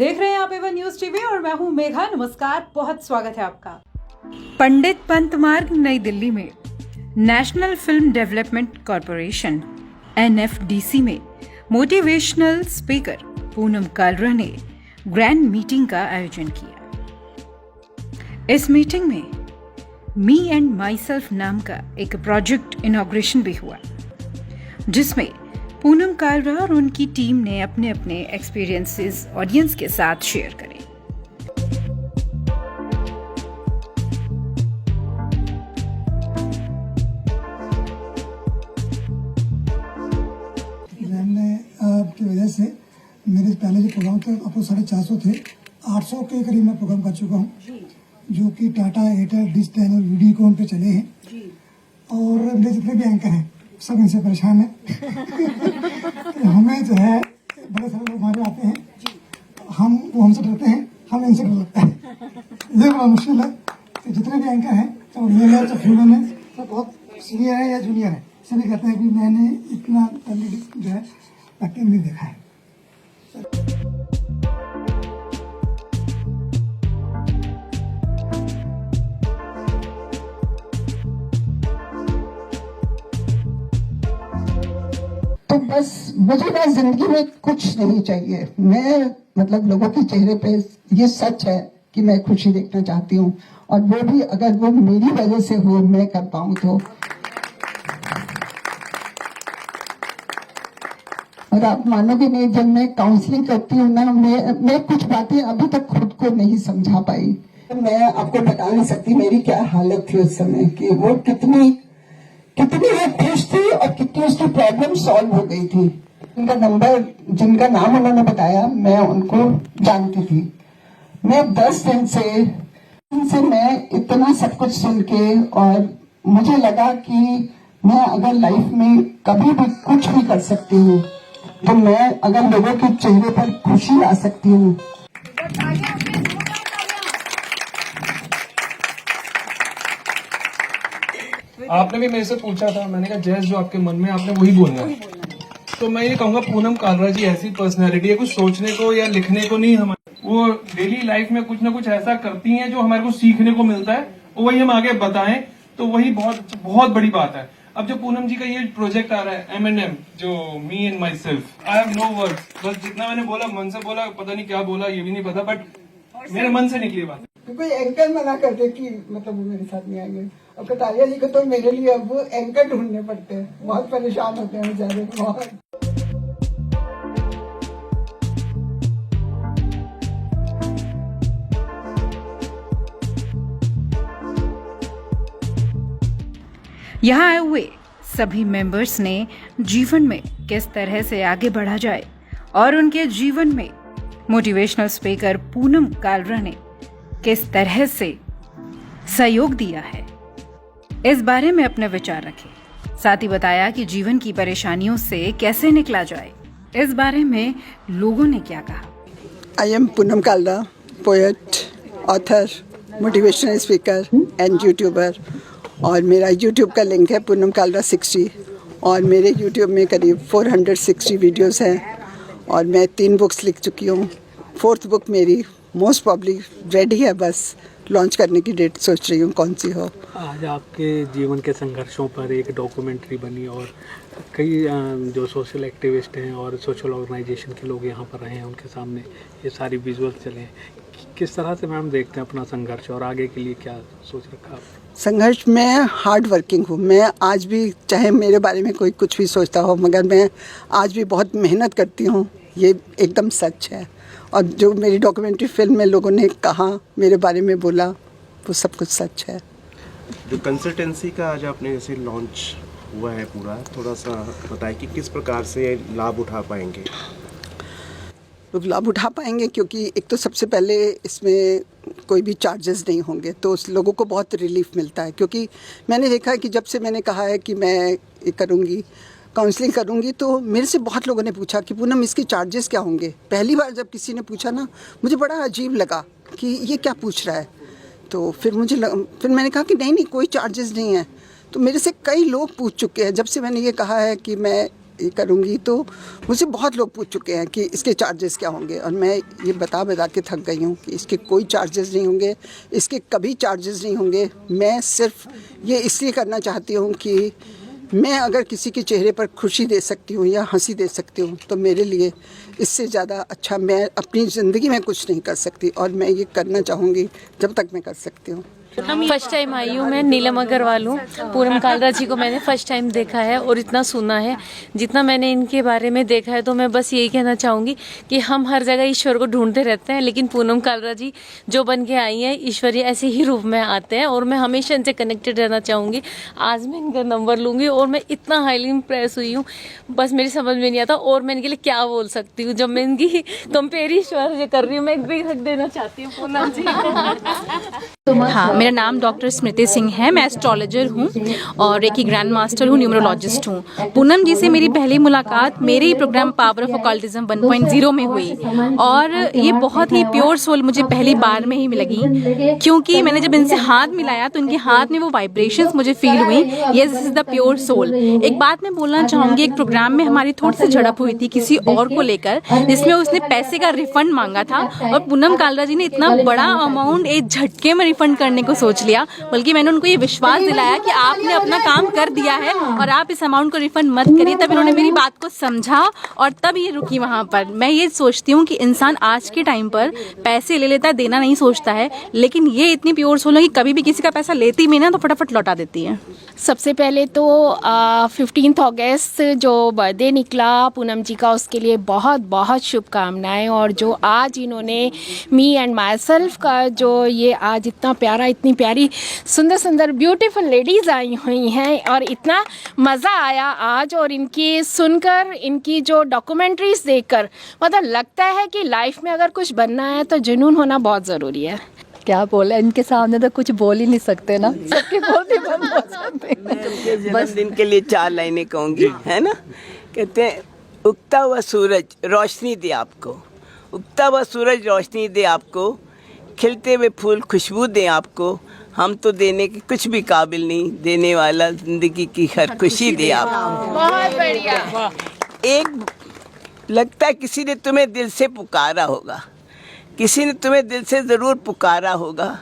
देख रहे हैं आप एवन न्यूज टीवी और मैं हूं मेघा। नमस्कार, बहुत स्वागत है आपका। पंडित पंत मार्ग नई दिल्ली में national film development corporation NFDC में मोटिवेशनल स्पीकर पूनम कालरा ने ग्रैंड मीटिंग का आयोजन किया। इस मीटिंग में मी एंड माई सेल्फ नाम का एक प्रोजेक्ट इनॉग्रेशन भी हुआ, जिसमें पूनम कालरा और उनकी टीम ने अपने अपने एक्सपीरियंसेस ऑडियंस के साथ शेयर करे। की वजह से मेरे पहले जो प्रोग्राम थे आपको 450 थे, 800 के करीब मैं प्रोग्राम कर चुका हूँ, जो कि Tata, Airtel, dish, channel, Videocon पे चले हैं। और मेरे जितने भी एंकर हैं सब इनसे परेशान हैं। हमें जो है बड़े सारे लोग हमारे आते हैं, वो हमसे डरते हैं, हम इनसे डर लगता है। ये बड़ा मुश्किल है। तो जितने भी एंकर हैं, चाहे रियल है, चाहे फीमेल है, तो बहुत सीनियर है या जूनियर है, सभी कहते हैं कि मैंने इतना जो है एक्टिंग नहीं देखा है। तो बस मुझे ना जिंदगी में कुछ नहीं चाहिए। मैं मतलब लोगों के चेहरे पे ये सच है कि मैं खुशी देखना चाहती हूँ, और वो भी अगर वो मेरी वजह से हो, मैं कर पाऊँ तो। और आप मानोगे नहीं, जब मैं काउंसलिंग करती हूँ ना, मैं कुछ बातें अभी तक खुद को नहीं समझा पाई। मैं आपको बता नहीं सकती मेरी क्या हालत थी उस समय, कि वो कितनी वो खुश थी और कितनी उसकी प्रॉब्लम सॉल्व हो गई थी। उनका नंबर, जिनका नाम उन्होंने बताया, मैं उनको जानती थी। मैं 10 दिन से मैं इतना सब कुछ सुन के, और मुझे लगा कि मैं अगर लाइफ में कभी भी कुछ भी कर सकती हूँ, तो मैं अगर लोगों के चेहरे पर खुशी ला सकती हूँ। आपने भी मेरे से पूछा था, मैंने कहा जैस जो आपके मन में आपने वही बोलना है। तो मैं ये कहूंगा पूनम कालरा जी ऐसी पर्सनैलिटी है, कुछ सोचने को या लिखने को नहीं, वो डेली लाइफ में कुछ ना कुछ ऐसा करती हैं जो हमारे को सीखने को मिलता है, और वही हम आगे बताएं, तो वही बहुत बहुत बड़ी बात है। अब जो पूनम जी का ये प्रोजेक्ट आ रहा है M&M, जो me and myself, I have no words. बस जितना मैंने बोला, मन से बोला, पता नहीं क्या बोला ये भी नहीं पता, बट मेरे मन से निकली बात। कोई एंकर मना कर दे कि मतलब वो मेरे साथ नहीं आएंगे। अब कटारिया जी को तो मेरे लिए अब वो एंकर ढूंढने पड़ते हैं, बहुत परेशान होते हैं बेचारे, बहुत। यहाँ आए हुए सभी मेंबर्स ने जीवन में किस तरह से आगे बढ़ा जाए और उनके जीवन में मोटिवेशनल स्पीकर पूनम कालरा ने किस तरह से सहयोग दिया है, इस बारे में अपने विचार रखे। साथ ही बताया कि जीवन की परेशानियों से कैसे निकला जाए, इस बारे में लोगों ने क्या कहा। I am Poonam Kalra, poet, author, motivational speaker and YouTuber. और मेरा यूट्यूब का लिंक है पूनम कालरा 60, और मेरे यूट्यूब में करीब 460 वीडियोस हैं, और मैं 3 बुक्स लिख चुकी हूँ। 4th बुक मेरी मोस्ट प्रॉब्ली रेडी है, बस लॉन्च करने की डेट सोच रही हूँ कौन सी हो। आज आपके जीवन के संघर्षों पर एक डॉक्यूमेंट्री बनी, और कई जो सोशल एक्टिविस्ट हैं और सोशल ऑर्गेनाइजेशन के लोग यहाँ पर आए हैं, उनके सामने ये सारी विजुअल चले हैं। किस तरह से मैम देखते हैं अपना संघर्ष, और आगे के लिए क्या सोच रखा आप? संघर्ष, मैं हार्ड वर्किंग हूँ। मैं आज भी, चाहे मेरे बारे में कोई कुछ भी सोचता हो, मगर मैं आज भी बहुत मेहनत करती हूँ, ये एकदम सच है। और जो मेरी डॉक्यूमेंट्री फिल्म में लोगों ने कहा, मेरे बारे में बोला, वो सब कुछ सच है। जो कंसल्टेंसी का आज आपने जैसे लॉन्च हुआ है पूरा, थोड़ा सा बताएं कि किस प्रकार से लाभ उठा पाएंगे? लोग लाभ उठा पाएंगे, क्योंकि एक तो सबसे पहले इसमें कोई भी चार्जेस नहीं होंगे, तो उस लोगों को बहुत रिलीफ मिलता है। क्योंकि मैंने देखा है कि जब से मैंने कहा है कि मैं ये करूँगी, काउंसलिंग करूँगी, तो मेरे से बहुत लोगों ने पूछा कि पूनम इसके चार्जेस क्या होंगे। पहली बार जब किसी ने पूछा ना, मुझे बड़ा अजीब लगा कि ये क्या पूछ रहा है। तो फिर मैंने कहा कि नहीं कोई चार्जेस नहीं है। तो मेरे से कई लोग पूछ चुके हैं, जब से मैंने ये कहा है कि मैं ये करूँगी तो मुझसे बहुत लोग पूछ चुके हैं कि इसके चार्जेस क्या होंगे, और मैं ये बता के थक गई हूँ कि इसके कोई चार्जेस नहीं होंगे, इसके कभी चार्जेस नहीं होंगे। मैं सिर्फ ये इसलिए करना चाहती हूँ कि मैं अगर किसी के चेहरे पर खुशी दे सकती हूँ या हंसी दे सकती हूँ तो मेरे लिए इससे ज़्यादा अच्छा मैं अपनी ज़िंदगी में कुछ नहीं कर सकती, और मैं ये करना चाहूँगी जब तक मैं कर सकती हूँ। फर्स्ट टाइम आई हूँ मैं, नीलम अग्रवाल हूँ। पूनम कालरा जी को मैंने फर्स्ट टाइम देखा है और इतना सुना है, जितना मैंने इनके बारे में देखा है तो मैं बस यही कहना चाहूँगी कि हम हर जगह ईश्वर को ढूंढते रहते हैं, लेकिन पूनम कालरा जी जो बन के आई हैं ईश्वरीय ऐसे ही रूप में आते हैं, और मैं हमेशा इनसे कनेक्टेड रहना चाहूँगी। आज मैं इनका नंबर लूँगी और मैं इतना हाईली इम्प्रेस हुई हूँ, बस मेरी समझ में नहीं आता और मैं इनके लिए क्या बोल सकती हूँ। जब मैं इनकी कंपेयर ईश्वर कर रही हूँ, मैं एक भी हक देना चाहती हूँ पूनम जी। हाँ, मेरा नाम डॉक्टर स्मृति सिंह है। मैं एस्ट्रोलॉजर हूँ और रेकी ग्रैंड मास्टर हूँ, न्यूमरोलॉजिस्ट हूँ। पूनम जी से मेरी पहली मुलाकात मेरे ही प्रोग्राम पावर ऑफ ऑकल्टिज्म 1.0 में हुई, और ये बहुत ही प्योर सोल मुझे पहली बार में ही लगी, क्योंकि मैंने जब इनसे हाथ मिलाया तो इनके हाथ में वो वाइब्रेशंस मुझे फील हुई, ये this is the pure soul. एक बात मैं बोलना चाहूँगी, एक प्रोग्राम में हमारी थोड़ी सी झड़प हुई थी किसी और को लेकर, जिसमें उसने पैसे का रिफंड मांगा था, और पूनम कालरा जी ने इतना बड़ा अमाउंट एक झटके में रिफंड करने को सोच लिया, बल्कि मैंने उनको ये विश्वास दिलाया कि आपने अपना काम कर दिया है और आप इस अमाउंट को रिफंड मत करिए। तब इन्होंने मेरी बात को समझा और तब ये रुकी वहाँ पर। मैं ये सोचती हूँ कि इंसान आज के टाइम पर पैसे ले लेता है, देना नहीं सोचता है, लेकिन ये इतनी प्योर सोल है कि कभी भी किसी का पैसा लेती भी ना तो फटाफट लौटा देती है। सबसे पहले तो 15 अगस्त जो बर्थडे निकला पूनम जी का, उसके लिए बहुत बहुत शुभकामनाएं। और जो आज इन्होंने मी एंड माई सेल्फ का जो ये आज इतना प्यारा, इतनी प्यारी सुंदर सुंदर ब्यूटीफुल लेडीज़ आई हुई हैं, और इतना मज़ा आया आज, और इनकी सुनकर, इनकी जो डॉक्यूमेंट्रीज देखकर, मतलब लगता है कि लाइफ में अगर कुछ बनना है तो जुनून होना बहुत ज़रूरी है। क्या बोले, इनके सामने तो कुछ बोल ही नहीं सकते ना, सबके बोलते बंद हो जाते हैं। जन्मदिन के लिए 4 लाइनें कहूँगी, है ना। कहते हैं, उगता हुआ सूरज रोशनी दे आपको, उगता हुआ सूरज रोशनी दे आपको, खिलते हुए फूल खुशबू दें आपको, हम तो देने के कुछ भी काबिल नहीं, देने वाला जिंदगी की हर खुशी दे आपको। बहुत बढ़िया। एक लगता है किसी ने तुम्हें दिल से पुकारा होगा, किसी ने तुम्हें दिल से ज़रूर पुकारा होगा,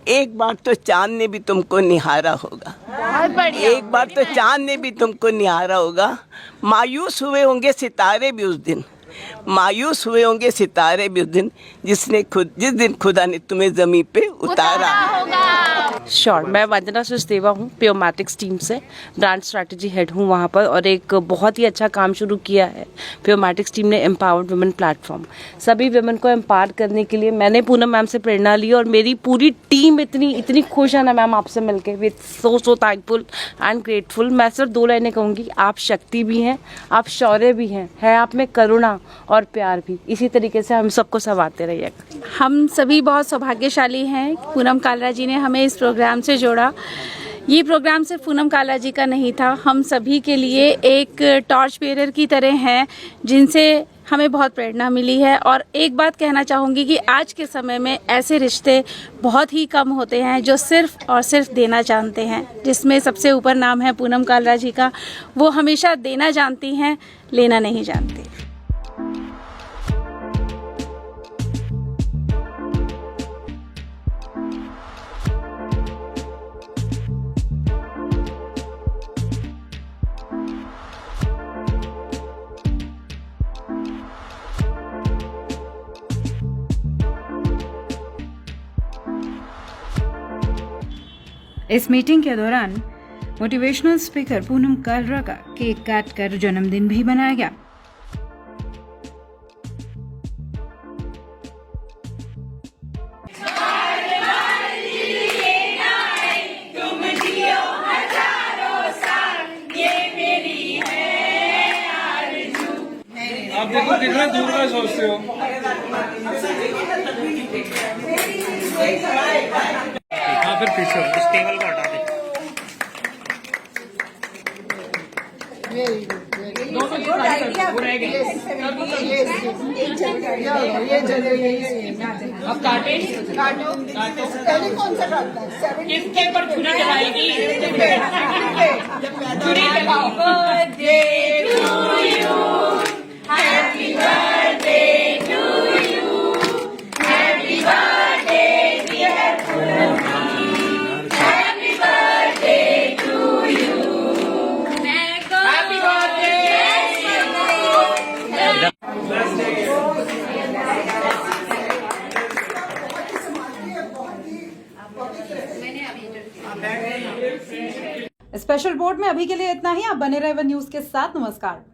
एक बार तो चांद ने भी तुमको निहारा होगा, बहुत बढ़िया। एक बार तो चांद ने भी तुमको निहारा होगा। मायूस हुए होंगे सितारे भी उस दिन, मायूस हुए होंगे सितारे भी उस दिन, जिस दिन खुदा ने तुम्हें ज़मीन पे उतारा होगा। श्योर, मैं वंदना सचदेवा हूँ, प्योमैटिक्स टीम से ब्रांड स्ट्रैटेजी हेड हूँ वहाँ पर, और एक बहुत ही अच्छा काम शुरू किया है प्योमैटिक्स टीम ने, एम्पावर्ड वुमेन प्लेटफॉर्म। सभी वुमेन को एम्पावर करने के लिए मैंने पूनम मैम से प्रेरणा ली, और मेरी पूरी टीम इतनी खुश है ना मैम आपसे मिलके, with so thankful and grateful. मैं सिर्फ 2 लाइनें कहूँगी, आप शक्ति भी हैं, आप शौर्य भी हैं, है आप में करुणा और प्यार भी। इसी तरीके से हम सबको संवारते रहिएगा। हम सभी बहुत सौभाग्यशाली हैं, पूनम कालरा जी ने हमें इस प्रोग्राम से जोड़ा। ये प्रोग्राम सिर्फ पूनम कालरा जी का नहीं था, हम सभी के लिए एक टॉर्च बेरर की तरह हैं, जिनसे हमें बहुत प्रेरणा मिली है। और एक बात कहना चाहूँगी कि आज के समय में ऐसे रिश्ते बहुत ही कम होते हैं जो सिर्फ और सिर्फ देना जानते हैं, जिसमें सबसे ऊपर नाम है पूनम कालरा जी का। वो हमेशा देना जानती हैं, लेना नहीं जानती। इस मीटिंग के दौरान मोटिवेशनल स्पीकर पूनम कालरा का केक काट कर जन्मदिन भी मनाया गया। आप देखो कितना दूर का सोचते हो। हाँ, फिर पीछे इस टेबल को हटा दे। Good idea. अब काटो पहले कौन सा काटना है? किसके पर छुरी चलाएगी? छुरी चलाओ। स्पेशल रिपोर्ट में अभी के लिए इतना ही। आप बने रहे वन न्यूज के साथ। नमस्कार।